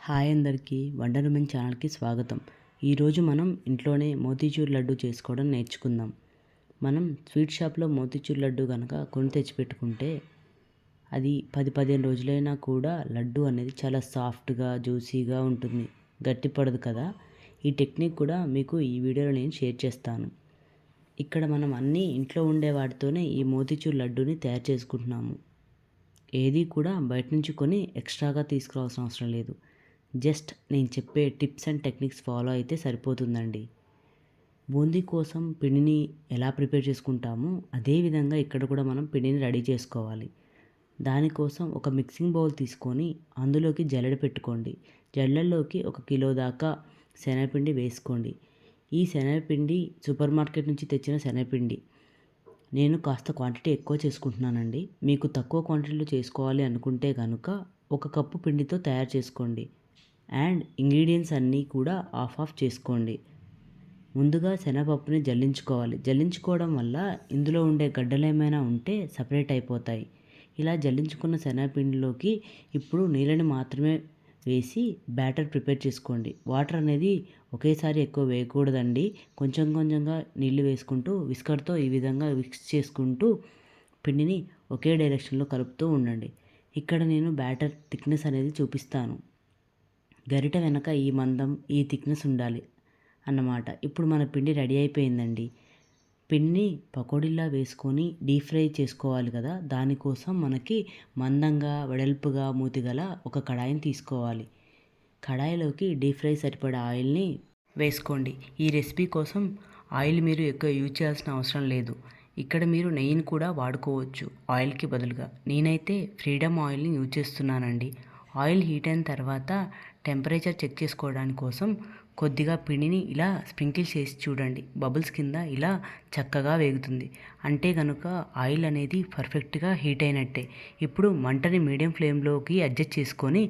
Hi అందరికీ wonder women ఛానల్కి స్వాగతం. ఈరోజు మనం ఇంట్లోనే మోతీచూర్ లడ్డు చేసుకోవడం నేర్చుకుందాం. మనం స్వీట్ షాప్లో మోతీచూర్ లడ్డు కనుక కొని తెచ్చిపెట్టుకుంటే అది 10-15 రోజులైనా కూడా లడ్డు అనేది చాలా సాఫ్ట్గా జ్యూసీగా ఉంటుంది, గట్టిపడదు కదా. ఈ టెక్నిక్ కూడా మీకు ఈ వీడియోలో నేను షేర్ చేస్తాను. ఇక్కడ మనం అన్నీ ఇంట్లో ఉండే వాటితోనే ఈ మోతీచూర్ లడ్డూని తయారు చేసుకుంటున్నాము. ఏది కూడా బయట నుంచి కొని ఎక్స్ట్రాగా తీసుకురావాల్సిన అవసరం లేదు. జస్ట్ నేను చెప్పే టిప్స్ అండ్ టెక్నిక్స్ ఫాలో అయితే సరిపోతుందండి. బూందీ కోసం పిండిని ఎలా ప్రిపేర్ చేసుకుంటామో అదేవిధంగా ఇక్కడ కూడా మనం పిండిని రెడీ చేసుకోవాలి. దానికోసం ఒక మిక్సింగ్ బౌల్ తీసుకొని అందులోకి జల్లెడ పెట్టుకోండి. జల్లెడలోకి 1 కిలో దాకా శనగపిండి వేసుకోండి. ఈ శనగపిండి సూపర్ మార్కెట్ నుంచి తెచ్చిన శనగపిండి. నేను కాస్త క్వాంటిటీ ఎక్కువ చేసుకుంటున్నానండి. మీకు తక్కువ క్వాంటిటీలో చేసుకోవాలి అనుకుంటే కనుక 1 కప్పు పిండితో తయారు చేసుకోండి. అండ్ ఇంగ్రీడియంట్స్ అన్నీ కూడా ఆఫ్ చేసుకోండి. ముందుగా శనగపప్పుని జల్లించుకోవాలి. జల్లించుకోవడం వల్ల ఇందులో ఉండే గడ్డలు ఏమైనా ఉంటే సపరేట్ అయిపోతాయి. ఇలా జల్లించుకున్న శనగపిండిలోకి ఇప్పుడు నీళ్ళని మాత్రమే వేసి బ్యాటర్ ప్రిపేర్ చేసుకోండి. వాటర్ అనేది ఒకేసారి ఎక్కువ వేయకూడదండి. కొంచెం కొంచెంగా నీళ్లు వేసుకుంటూ విస్కర్తో ఈ విధంగా మిక్స్ చేసుకుంటూ పిండిని ఒకే డైరెక్షన్లో కలుపుతూ ఉండండి. ఇక్కడ నేను బ్యాటర్ థిక్నెస్ అనేది చూపిస్తాను. గరిట వెనక ఈ మందం, ఈ థిక్నెస్ ఉండాలి అన్నమాట. ఇప్పుడు మన పిండి రెడీ అయిపోయిందండి. పిండిని పకోడీలా వేసుకొని డీప్ ఫ్రై చేసుకోవాలి కదా. దానికోసం మనకి మందంగా వెడల్పుగా మూతిగల ఒక కడాయిని తీసుకోవాలి. కడాయిలోకి డీప్ ఫ్రై సరిపడా ఆయిల్ని వేసుకోండి. ఈ రెసిపీ కోసం ఆయిల్ మీరు ఎక్కువ యూజ్ చేయాల్సిన అవసరం లేదు. ఇక్కడ మీరు నెయ్యిని కూడా వాడుకోవచ్చు ఆయిల్కి బదులుగా. నేనైతే ఫ్రీడమ్ ఆయిల్ని యూజ్ చేస్తున్నానండి. ఆయిల్ హీట్ అయిన తర్వాత టెంపరేచర్ చెక్ చేసుకోవడానికి కోసం కొద్దిగా పిండిని ఇలా స్ప్రింకిల్ చేసి చూడండి. బబుల్స్ కింద ఇలా చక్కగా వేగుతుంది అంటే కనుక ఆయిల్ అనేది పర్ఫెక్ట్గా హీట్ అయినట్టే. ఇప్పుడు మంటని మీడియం ఫ్లేమ్లోకి అడ్జస్ట్ చేసుకొని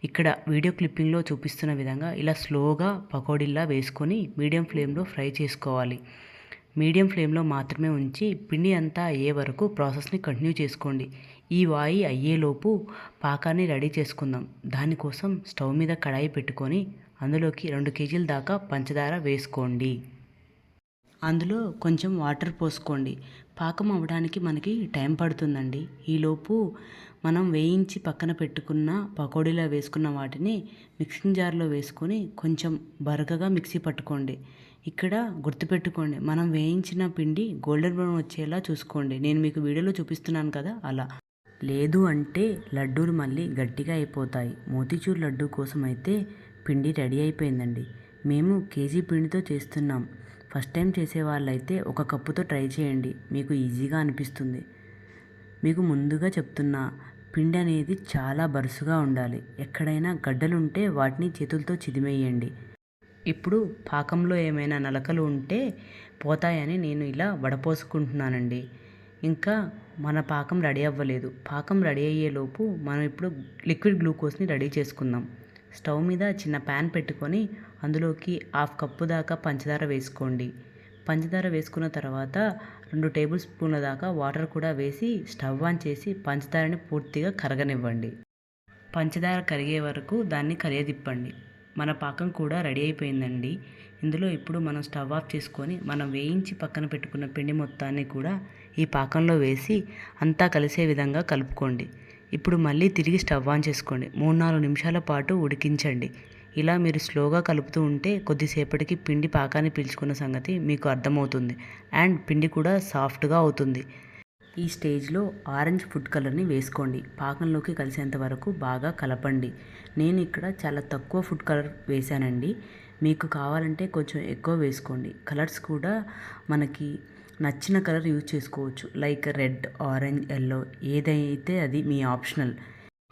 ఇక్కడ వీడియో క్లిప్పింగ్లో చూపిస్తున్న విధంగా ఇలా స్లోగా పకోడీలా వేసుకొని మీడియం ఫ్లేమ్లో ఫ్రై చేసుకోవాలి. మీడియం ఫ్లేమ్లో మాత్రమే ఉంచి పిండి అంతా అయ్యే వరకు ప్రాసెస్ని కంటిన్యూ చేసుకోండి. ఈ వాయి అయ్యేలోపు పాకాన్ని రెడీ చేసుకుందాం. దానికోసం స్టవ్ మీద కడాయి పెట్టుకొని అందులోకి 2 కేజీల దాకా పంచదార వేసుకోండి. అందులో కొంచెం వాటర్ పోసుకోండి. పాకం అవ్వడానికి మనకి టైం పడుతుందండి. ఈలోపు మనం వేయించి పక్కన పెట్టుకున్న పకోడీలో వేసుకున్న వాటిని మిక్సింగ్ జార్లో వేసుకొని కొంచెం బరకగా మిక్సీ పట్టుకోండి. ఇక్కడ గుర్తుపెట్టుకోండి, మనం వేయించిన పిండి గోల్డెన్ బ్రౌన్ వచ్చేలా చూసుకోండి. నేను మీకు వీడియోలో చూపిస్తున్నాను కదా అలా. లేదు అంటే లడ్డూలు మళ్ళీ గట్టిగా అయిపోతాయి. మోతీచూర్ లడ్డు కోసం అయితే పిండి రెడీ అయిపోయిందండి. మేము కేజీ పిండితో చేస్తున్నాం. ఫస్ట్ టైం చేసే వాళ్ళైతే 1 కప్పుతో ట్రై చేయండి, మీకు ఈజీగా అనిపిస్తుంది. మీకు ముందుగా చెప్తున్నా, పిండి అనేది చాలా బరుసుగా ఉండాలి. ఎక్కడైనా గడ్డలుంటే వాటిని చేతులతో చిదిమేయండి. ఇప్పుడు పాకంలో ఏమైనా నలకలు ఉంటే పోతాయని నేను ఇలా వడపోసుకుంటున్నానండి. ఇంకా మన పాకం రెడీ అవ్వలేదు. పాకం రెడీ అయ్యేలోపు మనం ఇప్పుడు లిక్విడ్ గ్లూకోజ్ని రెడీ చేసుకుందాం. స్టవ్ మీద చిన్న ప్యాన్ పెట్టుకొని అందులోకి 1/2 కప్పు దాకా పంచదార వేసుకోండి. పంచదార వేసుకున్న తర్వాత 2 టేబుల్ స్పూన్ల దాకా వాటర్ కూడా వేసి స్టవ్ ఆన్ చేసి పంచదారని పూర్తిగా కరగనివ్వండి. పంచదార కరిగే వరకు దాన్ని కరిగదిప్పండి. మన పాకం కూడా రెడీ అయిపోయిందండి. ఇందులో ఇప్పుడు మనం స్టవ్ ఆఫ్ చేసుకొని మనం వేయించి పక్కన పెట్టుకున్న పిండి మొత్తాన్ని కూడా ఈ పాకంలో వేసి అంతా కలిసే విధంగా కలుపుకోండి. ఇప్పుడు మళ్ళీ తిరిగి స్టవ్ ఆన్ చేసుకోండి. 3-4 నిమిషాల పాటు ఉడికించండి. ఇలా మీరు స్లోగా కలుపుతూ ఉంటే కొద్దిసేపటికి పిండి పాకాన్ని పీల్చుకున్న సంగతి మీకు అర్థమవుతుంది. అండ్ పిండి కూడా సాఫ్ట్గా అవుతుంది. ఈ స్టేజ్లో ఆరెంజ్ ఫుడ్ కలర్ని వేసుకోండి. పాకంలోకి కలిసేంత వరకు బాగా కలపండి. నేను ఇక్కడ చాలా తక్కువ ఫుడ్ కలర్ వేశానండి. మీకు కావాలంటే కొంచెం ఎక్కువ వేసుకోండి. కలర్స్ కూడా మనకి నచ్చిన కలర్ యూజ్ చేసుకోవచ్చు. లైక్ రెడ్, ఆరెంజ్, ఎల్లో, ఏదైతే అది మీ ఆప్షనల్.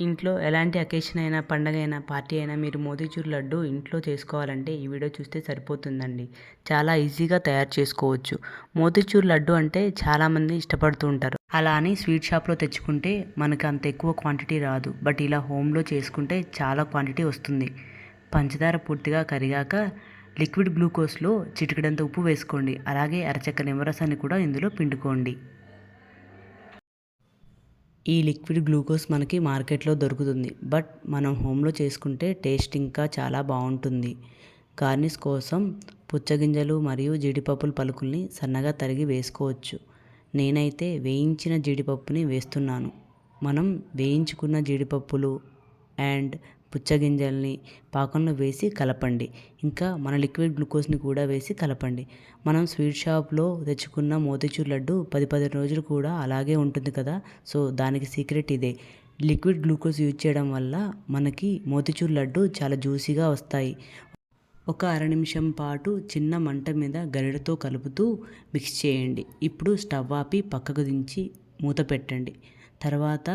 ఇంట్లో ఎలాంటి అకేషన్ అయినా, పండగ అయినా, పార్టీ అయినా మీరు మోతీచూర్ లడ్డు ఇంట్లో చేసుకోవాలంటే ఈ వీడియో చూస్తే సరిపోతుందండి. చాలా ఈజీగా తయారు చేసుకోవచ్చు. మోతీచూర్ లడ్డు అంటే చాలామంది ఇష్టపడుతూ ఉంటారు. అలా అని స్వీట్ షాప్లో తెచ్చుకుంటే మనకు అంత ఎక్కువ క్వాంటిటీ రాదు. బట్ ఇలా హోమ్లో చేసుకుంటే చాలా క్వాంటిటీ వస్తుంది. పంచదార పూర్తిగా కరిగాక లిక్విడ్ గ్లూకోజ్లో చిటికెడంత ఉప్పు వేసుకోండి. అలాగే అరచెక్క నిమ్మరసాన్ని కూడా ఇందులో పిండుకోండి. ఈ లిక్విడ్ గ్లూకోజ్ మనకి మార్కెట్లో దొరుకుతుంది, బట్ మనం హోమ్లో చేసుకుంటే టేస్ట్ ఇంకా చాలా బాగుంటుంది. గార్నిష్ కోసం పుచ్చగింజలు మరియు జీడిపప్పుల పలుకుల్ని సన్నగా తరిగి వేసుకోవచ్చు. నేనైతే వేయించిన జీడిపప్పుని వేస్తున్నాను. మనం వేయించుకున్న జీడిపప్పులు అండ్ పుచ్చగింజల్ని పాకంలో వేసి కలపండి. ఇంకా మన లిక్విడ్ గ్లూకోజ్ని కూడా వేసి కలపండి. మనం స్వీట్ షాప్లో తెచ్చుకున్న మోతీచూర్ లడ్డు 10 రోజులు కూడా అలాగే ఉంటుంది కదా. సో దానికి సీక్రెట్ ఇదే. లిక్విడ్ గ్లూకోజ్ యూజ్ చేయడం వల్ల మనకి మోతీచూర్ లడ్డు చాలా జ్యూసీగా వస్తాయి. ఒక అర నిమిషం పాటు చిన్న మంట మీద గరిటతో కలుపుతూ మిక్స్ చేయండి. ఇప్పుడు స్టవ్ ఆపి పక్కకు దించి మూత పెట్టండి. తర్వాత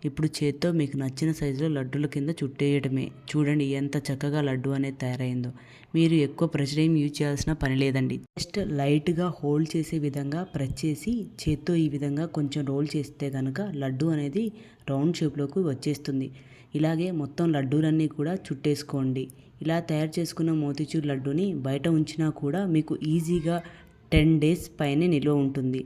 ఇప్పుడు చేత్తో మీకు నచ్చిన సైజులో లడ్డూల కింద చుట్టేయడమే. చూడండి ఎంత చక్కగా లడ్డు అనేది తయారైందో. మీరు ఎక్కువ ప్రెషర్ ఏం యూజ్ చేయాల్సిన పని లేదండి. జస్ట్ లైట్గా హోల్డ్ చేసే విధంగా ప్రెస్ చేసి చేత్తో ఈ విధంగా కొంచెం రోల్ చేస్తే కనుక లడ్డు అనేది రౌండ్ షేప్లోకి వచ్చేస్తుంది. ఇలాగే మొత్తం లడ్డూలన్నీ కూడా చుట్టేసుకోండి. ఇలా తయారు చేసుకున్న మోతీచూర్ లడ్డూని బయట ఉంచినా కూడా మీకు ఈజీగా 10 days పైనే నిల్వ ఉంటుంది.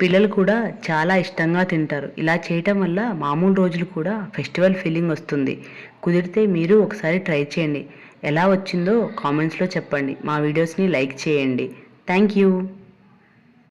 పిల్లలు కూడా చాలా ఇష్టంగా తింటారు. ఇలా చేయటం వల్ల మామూలు రోజులు కూడా ఫెస్టివల్ ఫీలింగ్ వస్తుంది. కుదిరితే మీరు ఒకసారి ట్రై చేయండి. ఎలా వచ్చిందో కామెంట్స్లో చెప్పండి. మా వీడియోస్ని లైక్ చేయండి. Thank you.